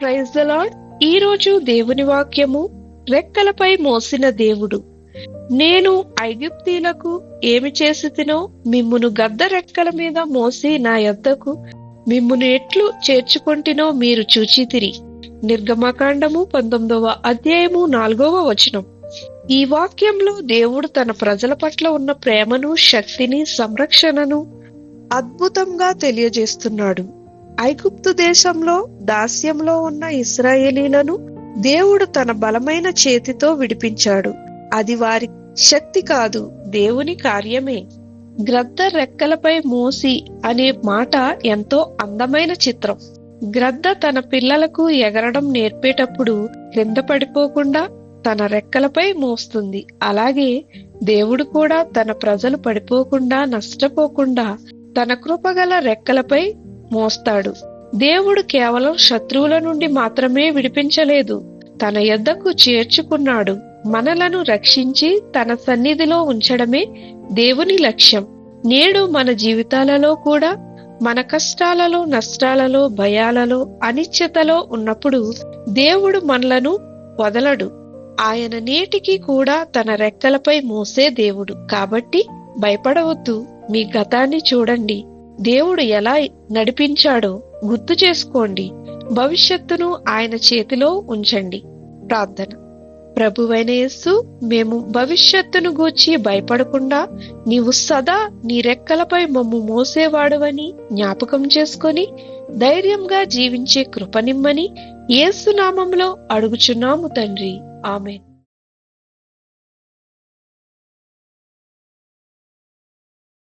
Praise the lord. ఈ రోజు దేవుని వాక్యము, రెక్కలపై మోసిన దేవుడు. నేను ఐగుప్తీయులకు ఏమి చేసితినో మిమ్మును గద్ద రెక్కల మీద మోసి నా యొద్దకు మిమ్మును ఎట్లు చేర్చుకొంటినో మీరు చూచితిరి. నిర్గమకాండము 19వ అధ్యాయము 4వ వచనం. ఈ వాక్యంలో దేవుడు తన ప్రజల పట్ల ఉన్న ప్రేమను, శక్తిని, సంరక్షణను అద్భుతంగా తెలియజేస్తున్నాడు. ఐగుప్తు దేశంలో దాస్యంలో ఉన్న ఇశ్రాయేలీలను దేవుడు తన బలమైన చేతితో విడిపించాడు. అది వారి శక్తి కాదు, దేవుని కార్యమే. గ్రద్ద రెక్కలపై మోసి అనే మాట ఎంతో అందమైన చిత్రం. గ్రద్ద తన పిల్లలకు ఎగరడం నేర్పేటప్పుడు క్రింద పడిపోకుండా తన రెక్కలపై మోస్తుంది. అలాగే దేవుడు కూడా తన ప్రజలు పడిపోకుండా, నష్టపోకుండా తన కృపగల రెక్కలపై మోస్తాడు. దేవుడు కేవలం శత్రువుల నుండి మాత్రమే విడిపించలేదు, తన యొద్దకు చేర్చుకున్నాడు. మనలను రక్షించి తన సన్నిధిలో ఉంచడమే దేవుని లక్ష్యం. నేడు మన జీవితాలలో కూడా మన కష్టాలలో, నష్టాలలో, భయాలలో, అనిశ్చితలో ఉన్నప్పుడు దేవుడు మనలను వదలడు. ఆయన నేటికి కూడా తన రెక్కలపై మోసే దేవుడు. కాబట్టి భయపడవద్దు. మీ గతాన్ని చూడండి, దేవుడు ఎలా నడిపించాడో గుర్తు చేసుకోండి. భవిష్యత్తును ఆయన చేతిలో ఉంచండి. ప్రార్థన. ప్రభువైన యేసు, మేము భవిష్యత్తును గూర్చి భయపడకుండా నీవు సదా నీ రెక్కలపై మమ్ము మోసేవాడువని జ్ఞాపకం చేసుకొని ధైర్యంగా జీవించే కృపనిమ్మని యేసు నామములో అడుగుచున్నాము తండ్రి. ఆమేన్.